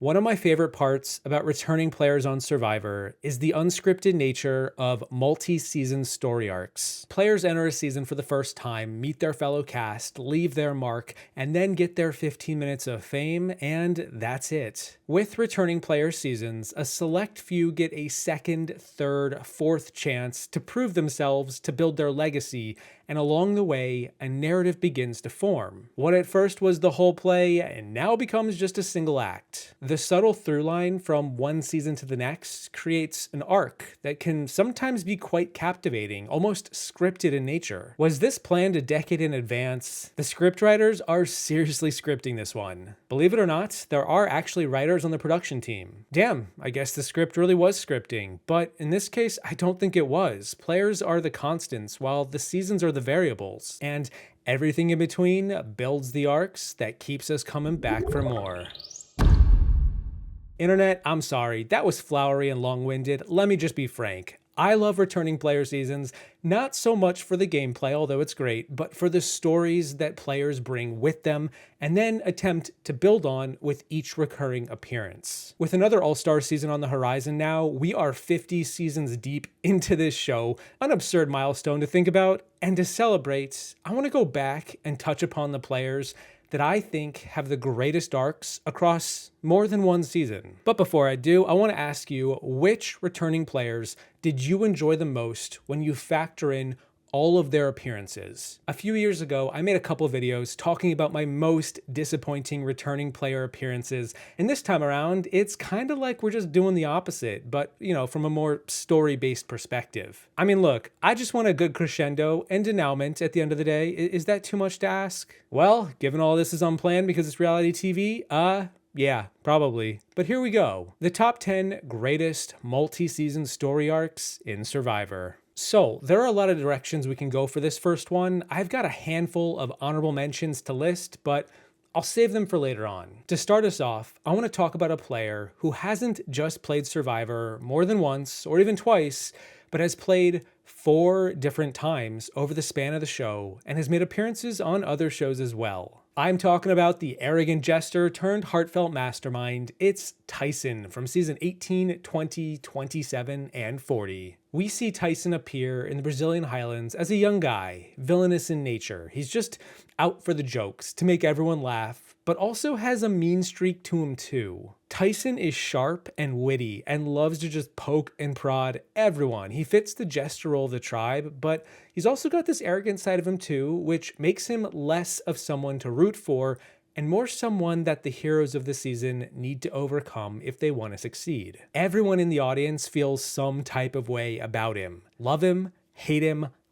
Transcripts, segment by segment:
One of my favorite parts about returning players on Survivor is the unscripted nature of multi-season story arcs. Players enter a season for the first time, meet their fellow cast, leave their mark, and then get their 15 minutes of fame, and that's it. With returning player seasons, a select few get a second, third, fourth chance to prove themselves, to build their legacy, and along the way, a narrative begins to form. What at first was the whole play, and now becomes just a single act. The subtle through line from one season to the next creates an arc that can sometimes be quite captivating, almost scripted in nature. Was this planned a decade in advance? The scriptwriters are seriously scripting this one. Believe it or not, there are actually writers on the production team. Damn, I guess the script really was scripting, but in this case, I don't think it was. Players are the constants, while the seasons are the variables, and everything in between builds the arcs that keeps us coming back for more. Internet, I'm sorry, that was flowery and long-winded. Let me just be frank. I love returning player seasons, not so much for the gameplay, although it's great, but for the stories that players bring with them and then attempt to build on with each recurring appearance. With another All-Star season on the horizon now, we are 50 seasons deep into this show, an absurd milestone to think about, and to celebrate, I want to go back and touch upon the players that I think have the greatest arcs across more than one season. But before I do, I want to ask you, which returning players did you enjoy the most when you factor in all of their appearances? A few years ago, I made a couple videos talking about my most disappointing returning player appearances, and this time around, it's kind of like we're just doing the opposite, but, from a more story-based perspective. I mean, look, I just want a good crescendo and denouement at the end of the day. Is that too much to ask? Well, given all this is unplanned because it's reality TV, yeah, probably. But here we go. The top 10 greatest multi-season story arcs in Survivor. So, there are a lot of directions we can go for this first one. I've got a handful of honorable mentions to list, but I'll save them for later on. To start us off, I want to talk about a player who hasn't just played Survivor more than once or even twice, but has played 4 different times over the span of the show and has made appearances on other shows as well. I'm talking about the arrogant jester turned heartfelt mastermind. It's Tyson from season 18, 20, 27, and 40. We see Tyson appear in the Brazilian highlands as a young guy, villainous in nature. He's just out for the jokes, to make everyone laugh, but also has a mean streak to him too. Tyson is sharp and witty and loves to just poke and prod everyone. He fits the jester role of the tribe, but he's also got this arrogant side of him too, which makes him less of someone to root for and more someone that the heroes of the season need to overcome if they want to succeed. Everyone in the audience feels some type of way about him. Love him,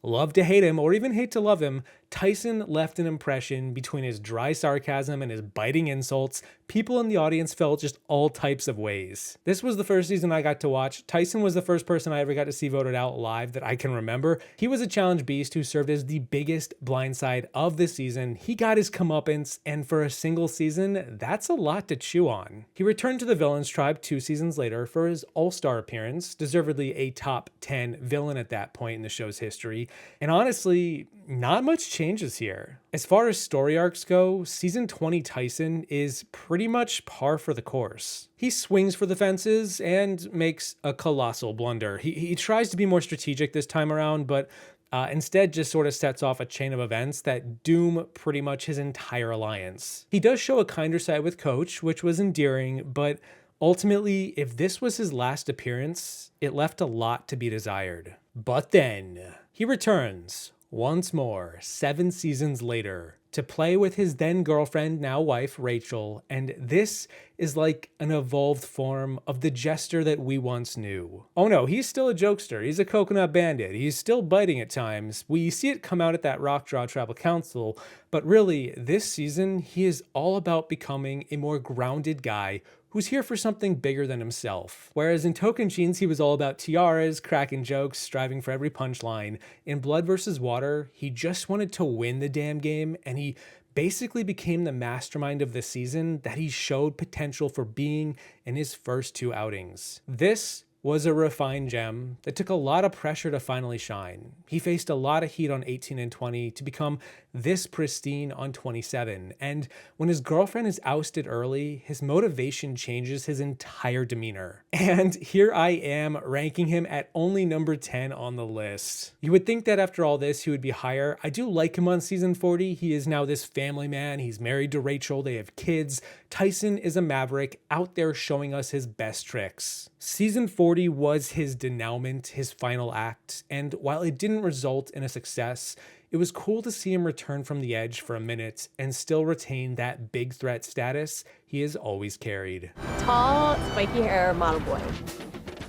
love to hate him, or even hate to love him. Tyson left an impression between his dry sarcasm and his biting insults. People in the audience felt just all types of ways. This was the first season I got to watch. Tyson was the first person I ever got to see voted out live that I can remember. He was a challenge beast who served as the biggest blindside of the season. He got his comeuppance, and for a single season, that's a lot to chew on. He returned to the Villains tribe 2 seasons later for his All-Star appearance, deservedly a top 10 villain at that point in the show's history. And honestly, not much changes here. As far as story arcs go, season 20 Tyson is pretty much par for the course. He swings for the fences and makes a colossal blunder. He tries to be more strategic this time around, but instead just sort of sets off a chain of events that doom pretty much his entire alliance. He does show a kinder side with Coach, which was endearing, but ultimately, if this was his last appearance, it left a lot to be desired. But then, he returns once more, 7 seasons later, to play with his then girlfriend, now wife, Rachel, and this is like an evolved form of the jester that we once knew. Oh no, he's still a jokester, he's a coconut bandit, he's still biting at times. We see it come out at that Rock Draw Tribal Council, but really, this season, he is all about becoming a more grounded guy who's here for something bigger than himself. Whereas in Tocantins, he was all about tiaras, cracking jokes, striving for every punchline. In Blood vs. Water, he just wanted to win the damn game, and he basically became the mastermind of the season that he showed potential for being in his first 2 outings. This was a refined gem that took a lot of pressure to finally shine. He faced a lot of heat on 18 and 20 to become this pristine on 27, and when his girlfriend is ousted early, his motivation changes his entire demeanor. And here I am ranking him at only number 10 on the list. You would think that after all this he would be higher. I do like him on season 40. He is now this family man. He's married to Rachel. They have kids. Tyson is a maverick out there showing us his best tricks. Season 40 was his denouement, his final act, and while it didn't result in a success, it was cool to see him return from the edge for a minute and still retain that big threat status he has always carried. Tall, spiky hair model boy.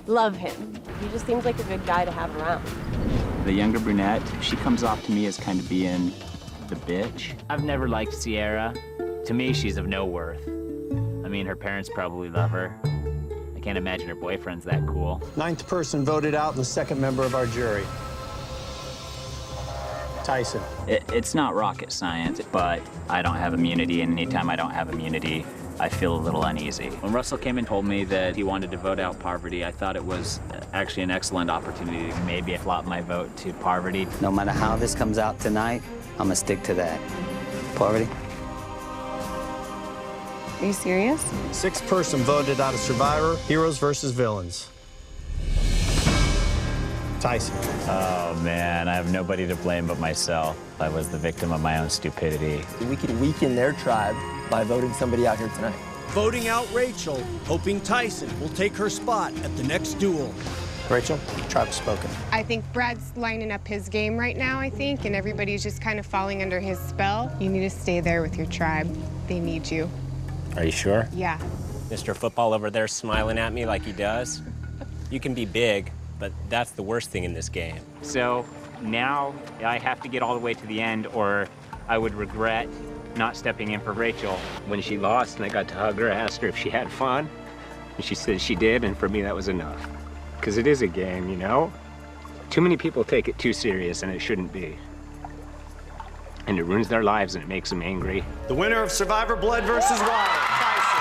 Love him. He just seems like a good guy to have around. The younger brunette, she comes off to me as kind of being the bitch. I've never liked Sierra. To me, she's of no worth. I mean, her parents probably love her. I can't imagine her boyfriend's that cool. 9th person voted out and the 2nd member of our jury. Tyson. It's not rocket science, but I don't have immunity, and anytime I don't have immunity, I feel a little uneasy. When Russell came and told me that he wanted to vote out Parvati, I thought it was actually an excellent opportunity to maybe flop my vote to Parvati. No matter how this comes out tonight, I'm gonna stick to that. Parvati? Are you serious? 6th person voted out of Survivor, Heroes versus Villains. Tyson. Oh man, I have nobody to blame but myself. I was the victim of my own stupidity. We could weaken their tribe by voting somebody out here tonight. Voting out Rachel, hoping Tyson will take her spot at the next duel. Rachel, tribe spoken. I think Brad's lining up his game right now, and everybody's just kind of falling under his spell. You need to stay there with your tribe. They need you. Are you sure? Yeah. Mr. Football over there smiling at me like he does. You can be big, but that's the worst thing in this game. So now I have to get all the way to the end, or I would regret not stepping in for Rachel. When she lost and I got to hug her, I asked her if she had fun, and she said she did, and for me that was enough. Because it is a game, you know? Too many people take it too serious, and it shouldn't be. And it ruins their lives, and it makes them angry. The winner of Survivor Blood versus Wild, Tyson.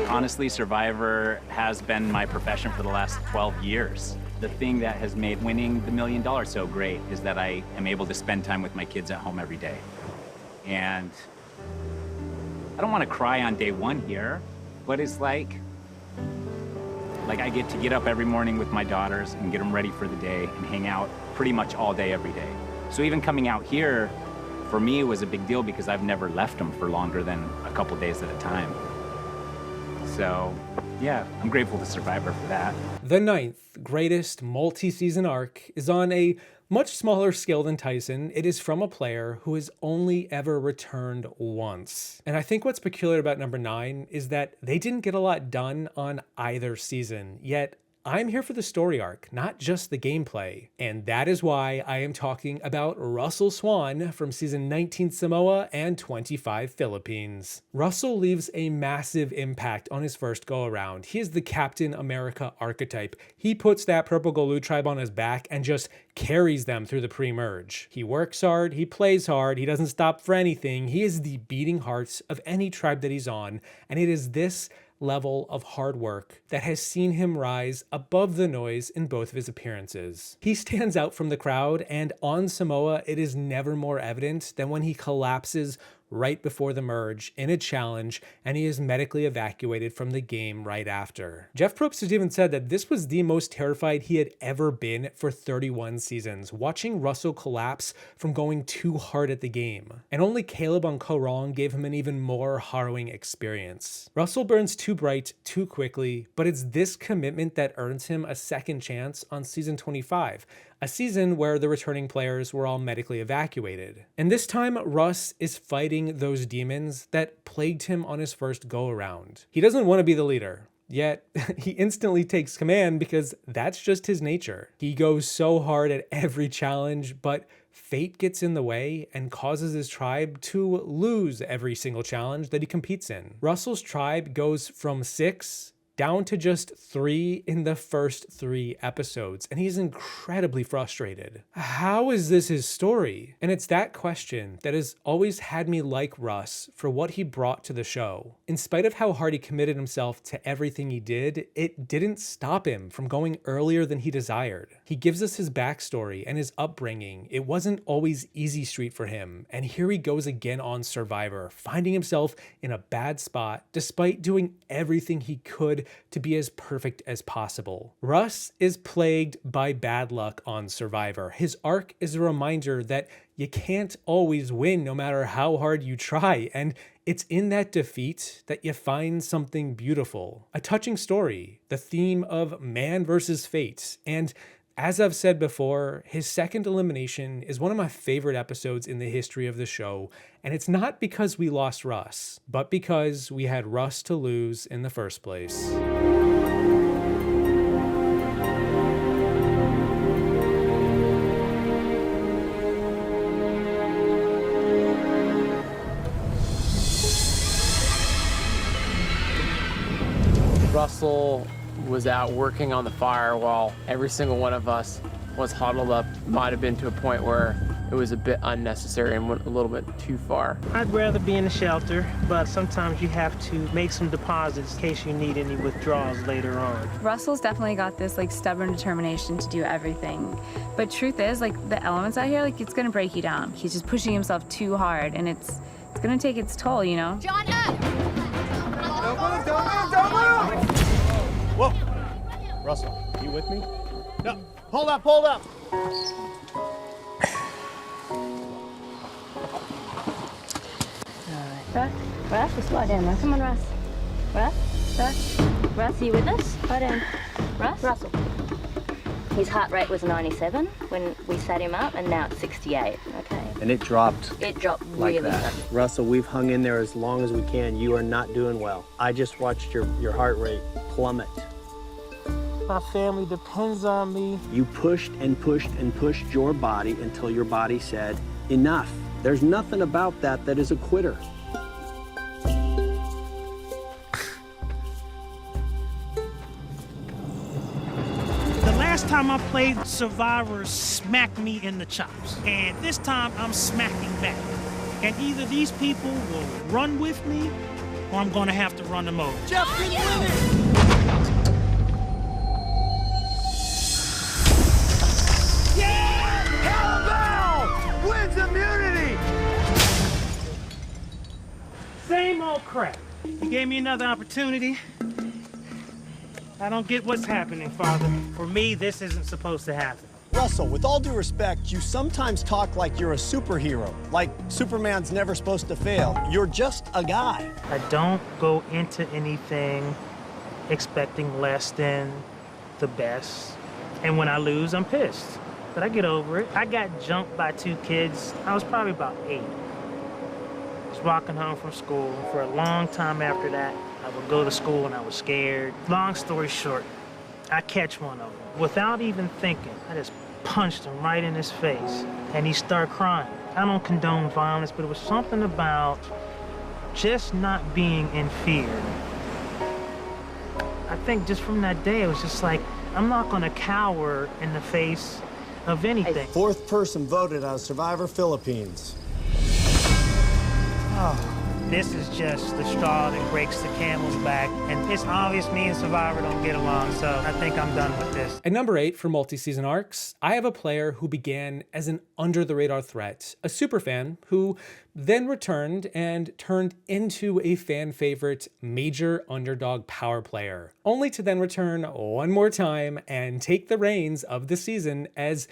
Honestly, Survivor has been my profession for the last 12 years. The thing that has made winning the $1 million so great is that I am able to spend time with my kids at home every day. And I don't want to cry on day one here, but it's like I get to get up every morning with my daughters and get them ready for the day and hang out pretty much all day, every day. So even coming out here, for me, was a big deal because I've never left them for longer than a couple days at a time. So, yeah, I'm grateful to Survivor for that. The 9th greatest multi-season arc is on a much smaller scale than Tyson. It is from a player who has only ever returned once. And I think what's peculiar about number 9 is that they didn't get a lot done on either season, yet I'm here for the story arc, not just the gameplay. And that is why I am talking about Russell Swan from season 19 Samoa and 25 Philippines. Russell leaves a massive impact on his first go around. He is the Captain America archetype. He puts that Purple Golu tribe on his back and just carries them through the pre-merge. He works hard, he plays hard, he doesn't stop for anything. He is the beating hearts of any tribe that he's on, and it is this level of hard work that has seen him rise above the noise in both of his appearances. He stands out from the crowd, and on Samoa, it is never more evident than when he collapses right before the merge in a challenge, and he is medically evacuated from the game right after. Jeff Probst has even said that this was the most terrified he had ever been for 31 seasons, watching Russell collapse from going too hard at the game. And only Caleb on Korong gave him an even more harrowing experience. Russell burns too bright too quickly, but it's this commitment that earns him a second chance on season 25, a season where the returning players were all medically evacuated. And this time, Russ is fighting those demons that plagued him on his first go-around. He doesn't want to be the leader, yet he instantly takes command because that's just his nature. He goes so hard at every challenge, but fate gets in the way and causes his tribe to lose every single challenge that he competes in. Russell's tribe goes from 6 down to just 3 in the first 3 episodes, and he's incredibly frustrated. How is this his story? And it's that question that has always had me like Russ for what he brought to the show. In spite of how hard he committed himself to everything he did, it didn't stop him from going earlier than he desired. He gives us his backstory and his upbringing. It wasn't always easy street for him, and here he goes again on Survivor, finding himself in a bad spot despite doing everything he could to be as perfect as possible. Russ is plagued by bad luck on Survivor. His arc is a reminder that you can't always win no matter how hard you try, and it's in that defeat that you find something beautiful. A touching story, the theme of man versus fate, and as I've said before, his second elimination is one of my favorite episodes in the history of the show, and it's not because we lost Russ, but because we had Russ to lose in the first place. Russell was out working on the fire while every single one of us was huddled up. Might have been to a point where it was a bit unnecessary and went a little bit too far. I'd rather be in the shelter, but sometimes you have to make some deposits in case you need any withdrawals later on. Russell's definitely got this stubborn determination to do everything. But truth is, the elements out here, it's gonna break you down. He's just pushing himself too hard, and it's gonna take its toll, you know? John, up! Don't move! Whoa! Russell, you with me? No, hold up, hold up! Russ, just lie down, Russ. Come on, Russ. Russ, are you with us? Lie down. Russell. His heart rate was 97 when we sat him up, and now it's 68, okay? And it dropped. It dropped like really that. fast. Russell, we've hung in there as long as we can. You are not doing well. I just watched your heart rate plummet. My family depends on me. You pushed and pushed and pushed your body until your body said, enough. There's nothing about that is a quitter. Last time I played, Survivor smacked me in the chops. And this time, I'm smacking back. And either these people will run with me, or I'm gonna have to run them over. Jeff can win it! Yeah! Hellbound wins immunity! Same old crap. You gave me another opportunity. I don't get what's happening, Father. For me, this isn't supposed to happen. Russell, with all due respect, you sometimes talk like you're a superhero, like Superman's never supposed to fail. You're just a guy. I don't go into anything expecting less than the best. And when I lose, I'm pissed. But I get over it. I got jumped by 2 kids. I was probably about 8. I was walking home from school. For a long time after that, I would go to school and I was scared. Long story short, I catch one of them. Without even thinking, I just punched him right in his face, and he started crying. I don't condone violence, but it was something about just not being in fear. I think just from that day, it was just like, I'm not gonna cower in the face of anything. 4th person voted out of Survivor Philippines. Oh. This is just the straw that breaks the camel's back, and it's obvious me and Survivor don't get along, so I think I'm done with this. At number 8 for multi-season arcs, I have a player who began as an under-the-radar threat, a superfan who then returned and turned into a fan favorite major underdog power player, only to then return one more time and take the reins of the season as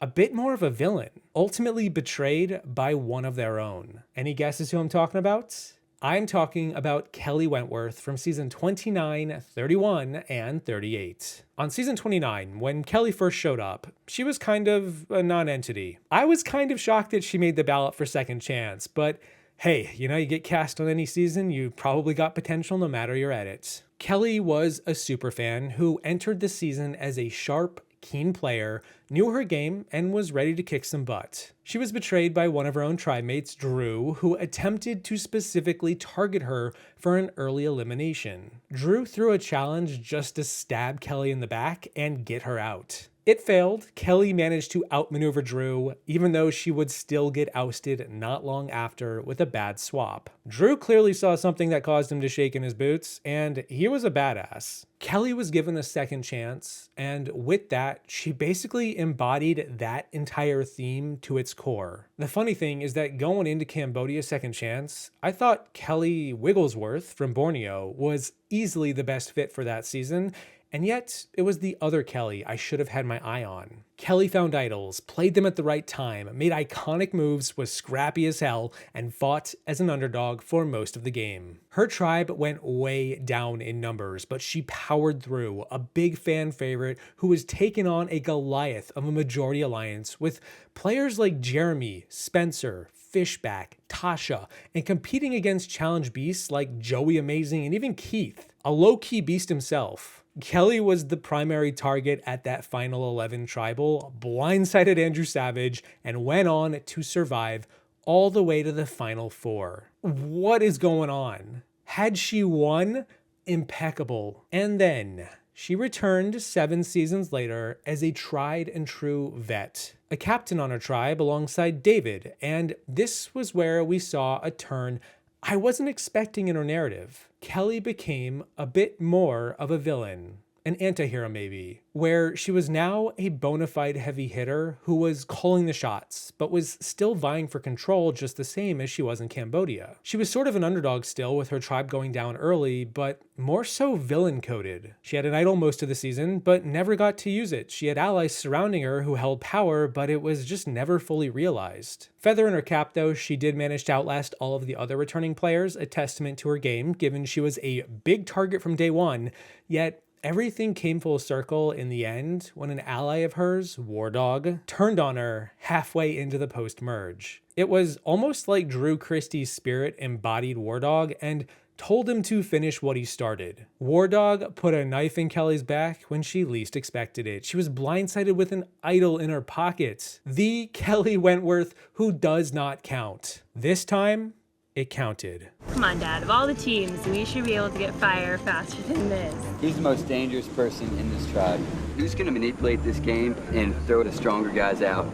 a bit more of a villain, ultimately betrayed by one of their own. Any guesses who I'm talking about? I'm talking about Kelly Wentworth from season 29, 31, and 38. On season 29, when Kelly first showed up, she was kind of a non-entity. I was kind of shocked that she made the ballot for second chance, but hey, you get cast on any season, you probably got potential no matter your edit. Kelly was a superfan who entered the season as a sharp, keen player, knew her game, and was ready to kick some butt. She was betrayed by one of her own tribe-mates, Drew, who attempted to specifically target her for an early elimination. Drew threw a challenge just to stab Kelly in the back and get her out. It failed. Kelly managed to outmaneuver Drew, even though she would still get ousted not long after with a bad swap. Drew clearly saw something that caused him to shake in his boots, and he was a badass. Kelly was given a second chance, and with that, she basically embodied that entire theme to its core. The funny thing is that going into Cambodia's second chance, I thought Kelly Wigglesworth from Borneo was easily the best fit for that season, and yet, it was the other Kelly I should have had my eye on. Kelly found idols, played them at the right time, made iconic moves, was scrappy as hell, and fought as an underdog for most of the game. Her tribe went way down in numbers, but she powered through, a big fan favorite who was taking on a Goliath of a majority alliance with players like Jeremy, Spencer, Fishback, Tasha, and competing against challenge beasts like Joey Amazing and even Keith, a low-key beast himself. Kelly was the primary target at that final 11 tribal, blindsided Andrew Savage, and went on to survive all the way to the final 4. What is going on? Had she won? Impeccable. And then she returned 7 seasons later as a tried and true vet, a captain on her tribe alongside David, and this was where we saw a turn I wasn't expecting in her narrative. Kelly became a bit more of a villain, an anti-hero maybe, where she was now a bona fide heavy hitter who was calling the shots, but was still vying for control just the same as she was in Cambodia. She was sort of an underdog still with her tribe going down early, but more so villain-coded. She had an idol most of the season, but never got to use it. She had allies surrounding her who held power, but it was just never fully realized. Feather in her cap though, she did manage to outlast all of the other returning players, a testament to her game, given she was a big target from day one, yet everything came full circle in the end when an ally of hers, War Dog, turned on her halfway into the post-merge. It was almost like Drew Christie's spirit embodied War Dog and told him to finish what he started. War Dog put a knife in Kelly's back when she least expected it. She was blindsided with an idol in her pocket. The Kelly Wentworth who does not count. This time, it counted. Come on, Dad. Of all the teams, we should be able to get fire faster than this. He's the most dangerous person in this tribe. Who's gonna manipulate this game and throw the stronger guys out?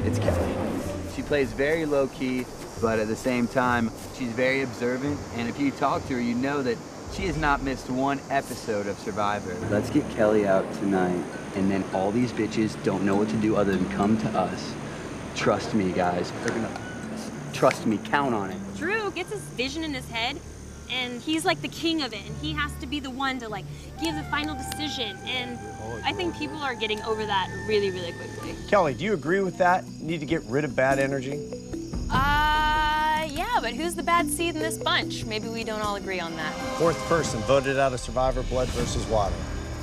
It's Kelly. She plays very low-key, but at the same time, she's very observant, and if you talk to her, you know that she has not missed one episode of Survivor. Let's get Kelly out tonight, and then all these bitches don't know what to do other than come to us. Trust me, guys. They're gonna... Trust me, count on it. Drew gets his vision in his head, and he's like the king of it, and he has to be the one to like give the final decision, and I think people are getting over that really, really quickly. Kelly, do you agree with that? Need to get rid of bad energy? Yeah, but who's the bad seed in this bunch? Maybe we don't all agree on that. 4th person voted out of Survivor, blood versus water.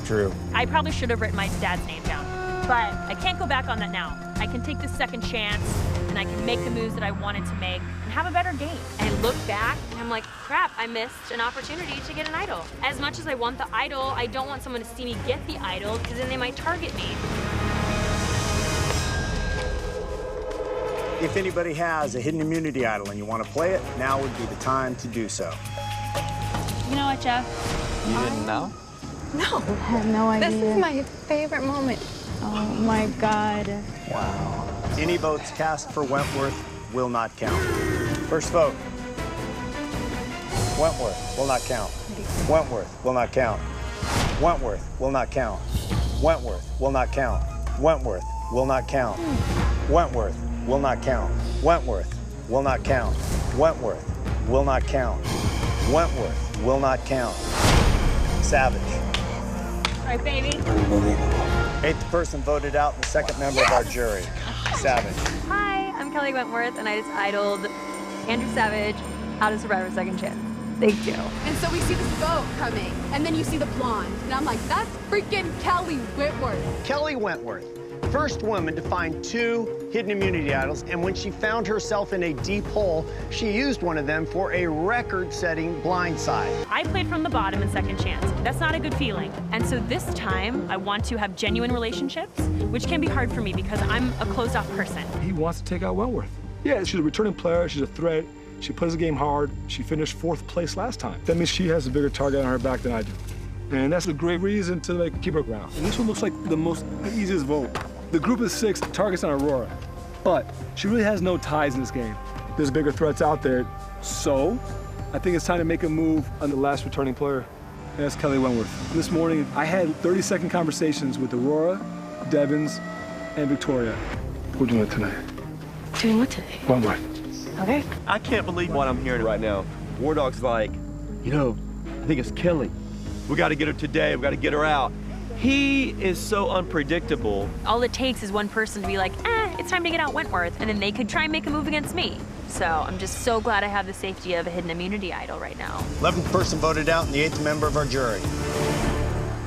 Drew. I probably should have written my dad's name down, but I can't go back on that now. I can take the second chance, and I can make the moves that I wanted to make and have a better game. And look back, and I'm like, crap, I missed an opportunity to get an idol. As much as I want the idol, I don't want someone to see me get the idol, because then they might target me. If anybody has a hidden immunity idol and you want to play it, now would be the time to do so. You know what, Jeff? You didn't know? No. I have no idea. This is my favorite moment. Oh my God. Wow. Any votes cast for Wentworth will not count. First vote. Wentworth will not count. Wentworth will not count. Wentworth will not count. Wentworth will not count. Wentworth will not count. Wentworth will not count. Wentworth will not count. Wentworth will not count. Wentworth will not count. Savage. All right, baby. 8th person voted out, the 2nd member of our jury. Savage. Hi, I'm Kelly Wentworth, and I just idoled Andrew Savage out of Survivor Second Chance. Thank you. And so we see this boat coming, and then you see the blonde, and I'm like, that's freaking Kelly Wentworth. Kelly Wentworth, First woman to find 2 hidden immunity idols, and when she found herself in a deep hole, she used one of them for a record-setting blindside. I played from the bottom in second chance. That's not a good feeling. And so this time, I want to have genuine relationships, which can be hard for me because I'm a closed-off person. He wants to take out Wentworth. Yeah, she's a returning player, she's a threat, she plays the game hard, she finished 4th place last time. That means she has a bigger target on her back than I do. And that's a great reason to keep her ground. And this one looks like the easiest vote. The group of 6 targets on Aurora, but she really has no ties in this game. There's bigger threats out there, so I think it's time to make a move on the last returning player, and that's Kelly Wentworth. This morning, I had 30-second conversations with Aurora, Devins, and Victoria. We're doing it tonight. Doing what today? Wentworth. Okay. I can't believe what I'm hearing right now. War Dog's like, I think it's Kelly. We got to get her today. We got to get her out. He is so unpredictable. All it takes is one person to be like, it's time to get out Wentworth, and then they could try and make a move against me. So I'm just so glad I have the safety of a hidden immunity idol right now. 11th person voted out and the 8th member of our jury.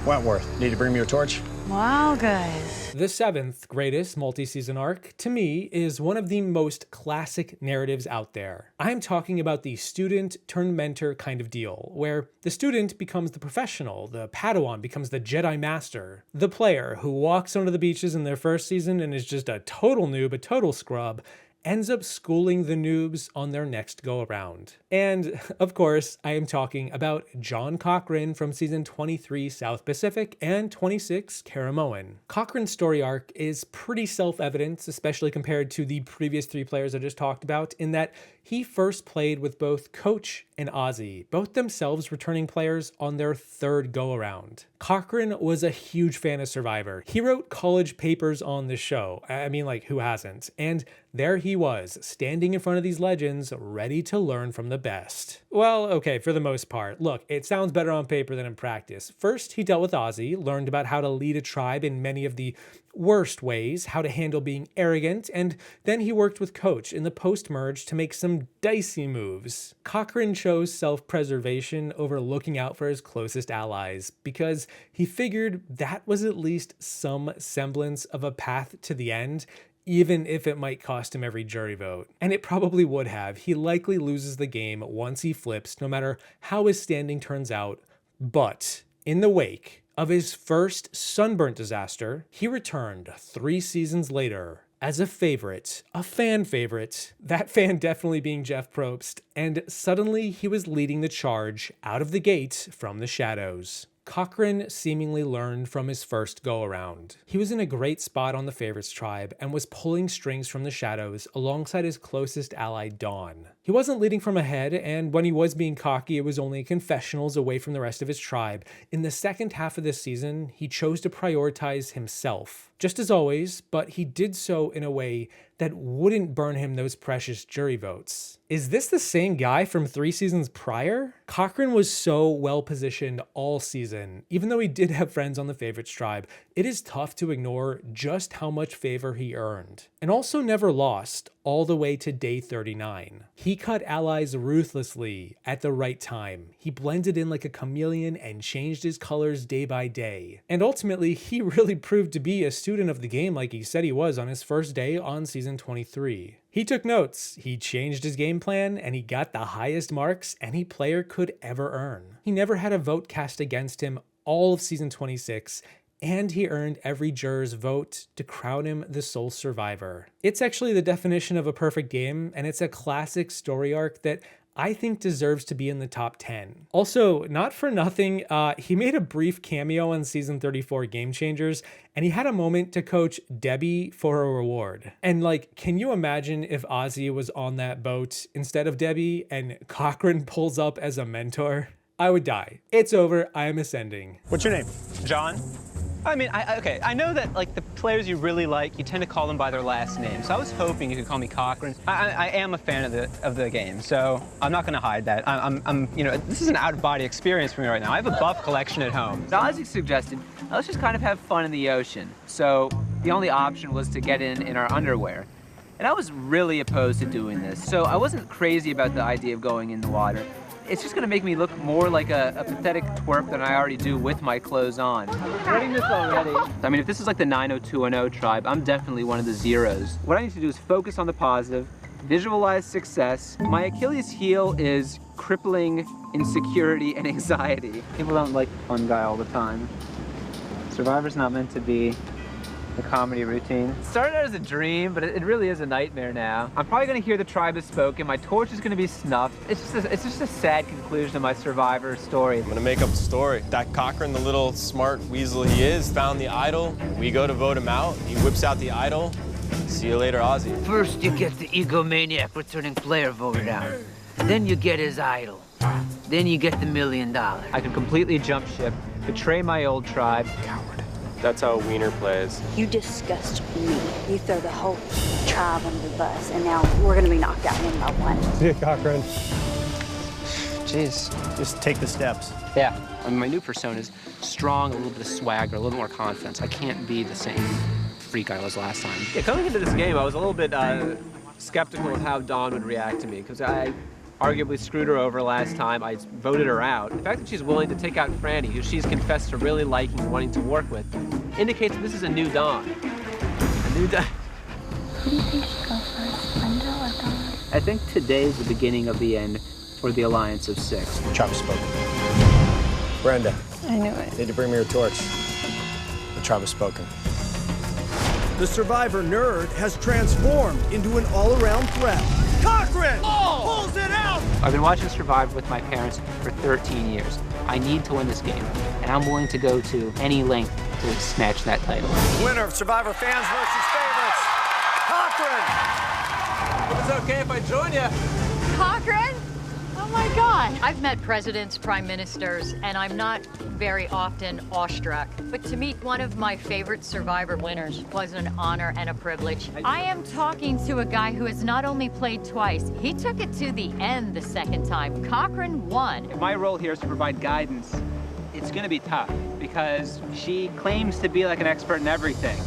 Wentworth, need to bring me your torch? Wow, guys. The 7th greatest multi-season arc, to me, is one of the most classic narratives out there. I'm talking about the student-turned-mentor kind of deal, where the student becomes the professional, the Padawan becomes the Jedi Master, the player who walks onto the beaches in their first season and is just a total noob, a total scrub, ends up schooling the noobs on their next go-around. And, of course, I am talking about John Cochran from Season 23 South Pacific and 26 Caramoan. Cochran's story arc is pretty self-evident, especially compared to the previous 3 players I just talked about, in that he first played with both Coach and Ozzy, both themselves returning players on their 3rd go-around. Cochran was a huge fan of Survivor. He wrote college papers on the show. I mean, who hasn't? And there he was, standing in front of these legends, ready to learn from the best. Well, okay, for the most part. Look, it sounds better on paper than in practice. First, he dealt with Ozzy, learned about how to lead a tribe in many of the worst ways, how to handle being arrogant, and then he worked with Coach in the post-merge to make some dicey moves. Cochran chose self-preservation over looking out for his closest allies, because he figured that was at least some semblance of a path to the end, even if it might cost him every jury vote. And it probably would have. He likely loses the game once he flips, no matter how his standing turns out. But in the wake of his first sunburnt disaster, he returned 3 seasons later as a favorite, a fan favorite, that fan definitely being Jeff Probst, and suddenly he was leading the charge out of the gate from the shadows. Cochran seemingly learned from his first go-around. He was in a great spot on the favorites tribe and was pulling strings from the shadows alongside his closest ally, Dawn. He wasn't leading from ahead, and when he was being cocky, it was only confessionals away from the rest of his tribe. In the second half of this season, he chose to prioritize himself, just as always, but he did so in a way that wouldn't burn him those precious jury votes. Is this the same guy from 3 seasons prior? Cochran was so well positioned all season. Even though he did have friends on the favorites tribe, it is tough to ignore just how much favor he earned. And also never lost, all the way to day 39. He cut allies ruthlessly at the right time. He blended in like a chameleon and changed his colors day by day. And ultimately, he really proved to be a student of the game like he said he was on his first day on season 23. He took notes, he changed his game plan, and he got the highest marks any player could ever earn. He never had a vote cast against him all of season 26, and he earned every juror's vote to crown him the sole survivor. It's actually the definition of a perfect game, and it's a classic story arc that I think deserves to be in the top 10. Also, not for nothing, he made a brief cameo on season 34 Game Changers, and he had a moment to coach Debbie for a reward. And can you imagine if Ozzy was on that boat instead of Debbie and Cochran pulls up as a mentor? I would die. It's over, I am ascending. What's your name? John. I mean, okay, I know that the players you really like, you tend to call them by their last name. So I was hoping you could call me Cochran. I am a fan of the game, so I'm not going to hide that. This is an out-of-body experience for me right now. I have a buff collection at home. Ozzy suggested, let's just kind of have fun in the ocean. So the only option was to get in our underwear. And I was really opposed to doing this, so I wasn't crazy about the idea of going in the water. it's just gonna make me look more like a pathetic twerp than I already do with my clothes on. Regretting this already. I mean, if this is like the 90210 tribe, I'm definitely one of the zeros. What I need to do is focus on the positive, visualize success. My Achilles heel is crippling insecurity and anxiety. People don't like the fun guy all the time. Survivor's not meant to be a comedy routine. It started out as a dream, but it really is a nightmare now. I'm probably gonna hear the tribe has spoken, my torch is gonna be snuffed. It's just a sad conclusion to my Survivor story. I'm gonna make up a story. That Cochran, the little smart weasel he is, found the idol. We go to vote him out. He whips out the idol. See you later, Ozzy. First, you get the egomaniac returning player voted out. Then you get his idol. Then you get the $1 million. I can completely jump ship, betray my old tribe. Coward. That's how a wiener plays. You disgust me. You throw the whole tribe under the bus, and now we're gonna be knocked out one by one. See ya, Cochran. Jeez. Just take the steps. Yeah. I mean, my new persona is strong, a little bit of swagger, a little more confidence. I can't be the same freak I was last time. Yeah, coming into this game, I was a little bit skeptical of how Dawn would react to me, because I arguably screwed her over last time. I voted her out. The fact that she's willing to take out Franny, who she's confessed to really liking and wanting to work with, indicates that this is a new Dawn. A new Dawn. Who do you think should go first, Brenda or Dawn? I think today's the beginning of the end for the Alliance of Six. The tribe has spoken. Brenda. I knew it. Need to bring me your torch. The tribe has spoken. The Survivor nerd has transformed into an all-around threat. Cochran pulls it out! I've been watching Survivor with my parents for 13 years. I need to win this game, and I'm willing to go to any length to snatch that title. Winner of Survivor fans versus favorites, Cochran! It's okay if I join you. Cochran? Oh my God. I've met presidents, prime ministers, and I'm not very often awestruck. But to meet one of my favorite Survivor winners was an honor and a privilege. I am talking to a guy who has not only played twice, he took it to the end the second time. Cochran won. My role here is to provide guidance. It's gonna be tough because she claims to be like an expert in everything.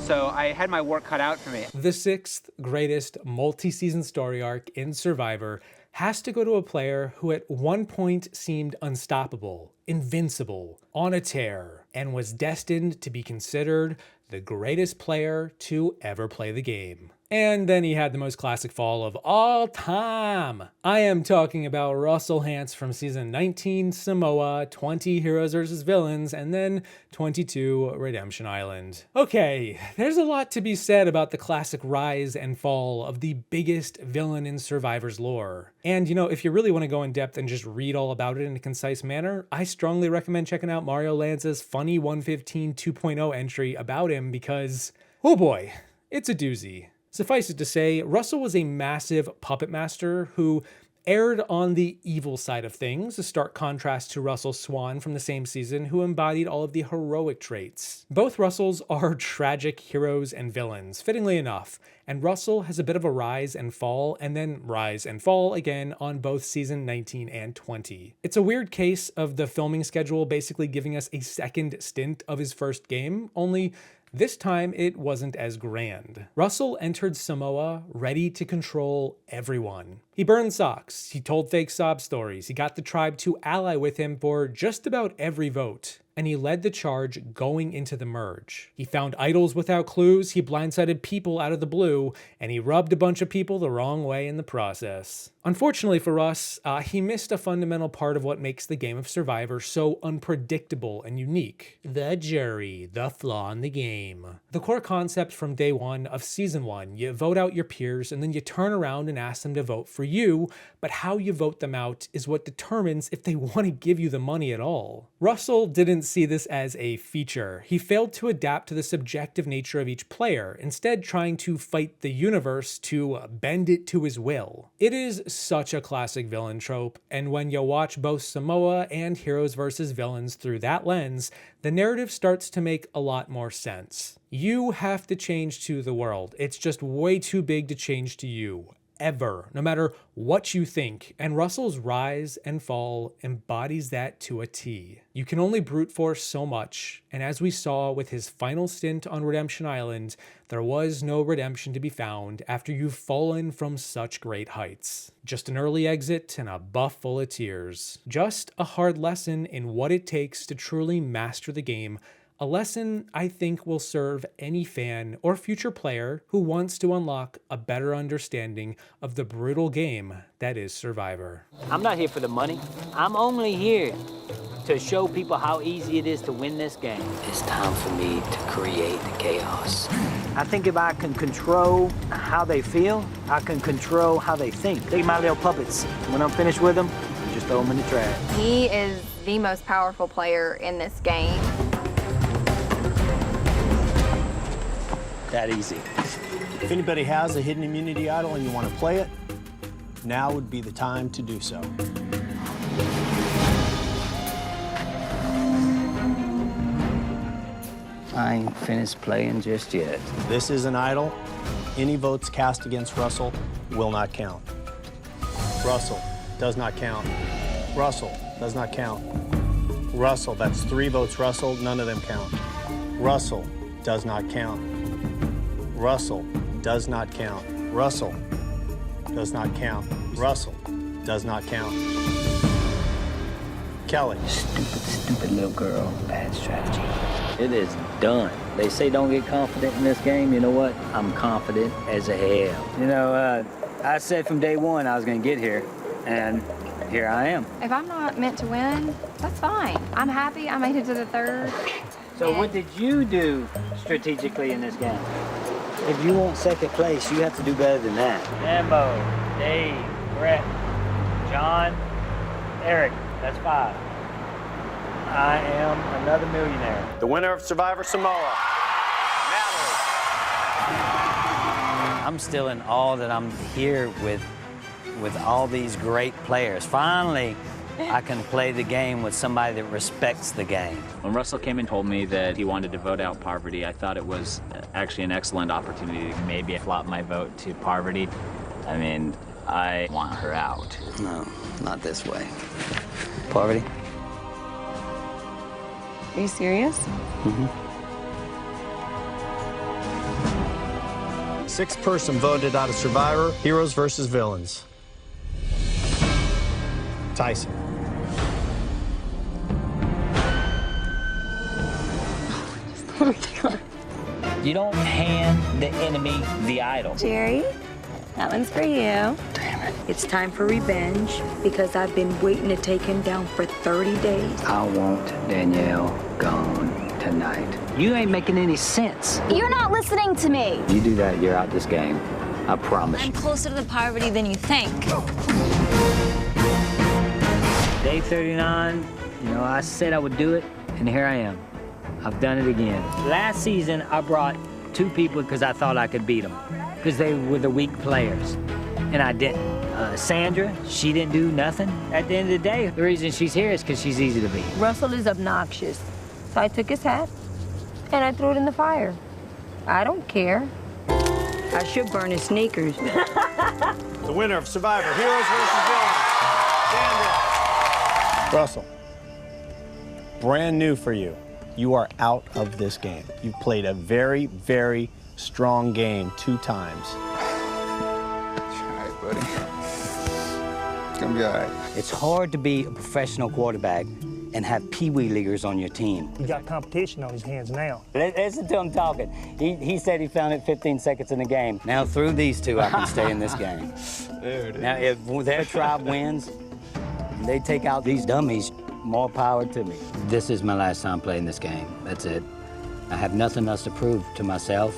So I had my work cut out for me. The sixth greatest multi-season story arc in Survivor has to go to a player who at one point seemed unstoppable, invincible, on a tear, and was destined to be considered the greatest player to ever play the game. And then he had the most classic fall of all time. I am talking about Russell Hantz from season 19, Samoa, 20 Heroes vs. Villains, and then 22, Redemption Island. Okay, there's a lot to be said about the classic rise and fall of the biggest villain in Survivor's lore. And you know, if you really want to go in depth and just read all about it in a concise manner, I strongly recommend checking out Mario Lanza's funny 115 2.0 entry about him because, oh boy, it's a doozy. Suffice it to say, Russell was a massive puppet master who erred on the evil side of things, a stark contrast to Russell Swan from the same season, who embodied all of the heroic traits. Both Russells are tragic heroes and villains, fittingly enough, and Russell has a bit of a rise and fall, and then rise and fall again on both season 19 and 20. It's a weird case of the filming schedule basically giving us a second stint of his first game, only this time, it wasn't as grand. Russell entered Samoa ready to control everyone. He burned socks, he told fake sob stories, he got the tribe to ally with him for just about every vote, and he led the charge going into the merge. He found idols without clues, he blindsided people out of the blue, and he rubbed a bunch of people the wrong way in the process. Unfortunately for us, he missed a fundamental part of what makes the game of Survivor so unpredictable and unique. The jury, the flaw in the game. The core concept from day one of season 1, you vote out your peers and then you turn around and ask them to vote for you, but how you vote them out is what determines if they want to give you the money at all. Russell didn't see this as a feature. He failed to adapt to the subjective nature of each player, instead trying to fight the universe to bend it to his will. It is such a classic villain trope, and when you watch both Samoa and Heroes vs. Villains through that lens, the narrative starts to make a lot more sense. You have to change to the world. It's just way too big to change to you. forever, no matter what you think, and Russell's rise and fall embodies that to a T. You can only brute force so much, and as we saw with his final stint on Redemption Island, there was no redemption to be found after you've fallen from such great heights. Just an early exit and a buff full of tears. Just a hard lesson in what it takes to truly master the game, a lesson I think will serve any fan or future player who wants to unlock a better understanding of the brutal game that is Survivor. I'm not here for the money. I'm only here to show people how easy it is to win this game. It's time for me to create the chaos. I think if I can control how they feel, I can control how they think. They're my little puppets. When I'm finished with them, just throw them in the trash. He is the most powerful player in this game. That easy. If anybody has a hidden immunity idol and you want to play it, now would be the time to do so. I ain't finished playing just yet. This is an idol. Any votes cast against Russell will not count. Russell does not count. Russell does not count. Russell, that's 3 votes Russell, none of them count. Russell does not count. Russell does not count. Russell does not count. Russell does not count. Kelly. Stupid little girl. Bad strategy. It is done. They say don't get confident in this game. You know what? I'm confident as a hell. You know, I said from day one I was going to get here, and here I am. If I'm not meant to win, that's fine. I'm happy I made it to the 3rd. So what did you do strategically in this game? If you want second place, you have to do better than that. Embo, Dave, Brett, John, Eric, that's 5. I am another millionaire. The winner of Survivor Samoa, I'm still in awe that I'm here with all these great players. Finally, I can play the game with somebody that respects the game. When Russell came and told me that he wanted to vote out Poverty, I thought it was actually an excellent opportunity to maybe flop my vote to Poverty. I mean, I want her out. No, not this way. Poverty? Are you serious? Mm-hmm. 6th person voted out of Survivor, Heroes versus Villains. Tyson. You don't hand the enemy the idol. Jerry, that one's for you. Damn it. It's time for revenge because I've been waiting to take him down for 30 days. I want Danielle gone tonight. You ain't making any sense. You're not listening to me. You do that, you're out this game. I promise I'm you. closer to the Poverty than you think. Day 39, you know, I said I would do it, and here I am. I've done it again. Last season, I brought 2 people because I thought I could beat them, because they were the weak players, and I didn't. Sandra, she didn't do nothing. At the end of the day, the reason she's here is because she's easy to beat. Russell is obnoxious, so I took his hat and I threw it in the fire. I don't care. I should burn his sneakers. The winner of Survivor, Heroes versus Villains, Russell, brand new for you. You are out of this game. You played a very, very strong game 2 times. All right, buddy. It's gonna be all right. It's hard to be a professional quarterback and have pee-wee leaguers on your team. He got competition on his hands now. Listen to him talking. He said he found it 15 seconds in the game. Now through these 2, I can stay in this game. There it is. Now if their tribe wins, and they take out these dummies, more power to me. This is my last time playing this game. That's it. I have nothing else to prove to myself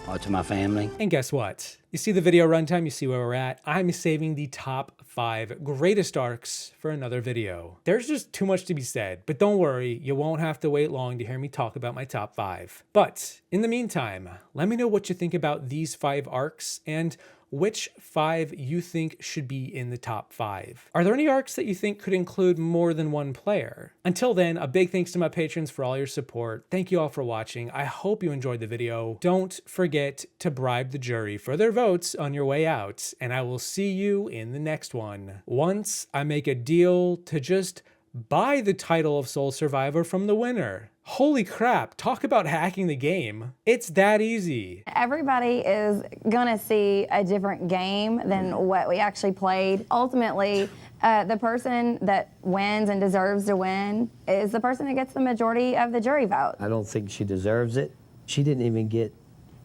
or to my family. And guess what? You see the video runtime, you see where we're at. I'm saving the top 5 greatest arcs for another video. There's just too much to be said, but don't worry, you won't have to wait long to hear me talk about my top 5. But in the meantime, let me know what you think about these 5 arcs and which 5 you think should be in the top 5. Are there any arcs that you think could include more than one player? Until then, a big thanks to my patrons for all your support. Thank you all for watching. I hope you enjoyed the video. Don't forget to bribe the jury for their votes on your way out, and I will see you in the next one. Once I make a deal to just buy the title of Sole Survivor from the winner. Holy crap, talk about hacking the game. It's that easy. Everybody is gonna see a different game than what we actually played. Ultimately, the person that wins and deserves to win is the person that gets the majority of the jury vote. I don't think she deserves it. She didn't even get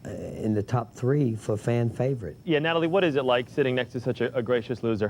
in the top 3 for fan favorite. Yeah, Natalie, what is it like sitting next to such a gracious loser?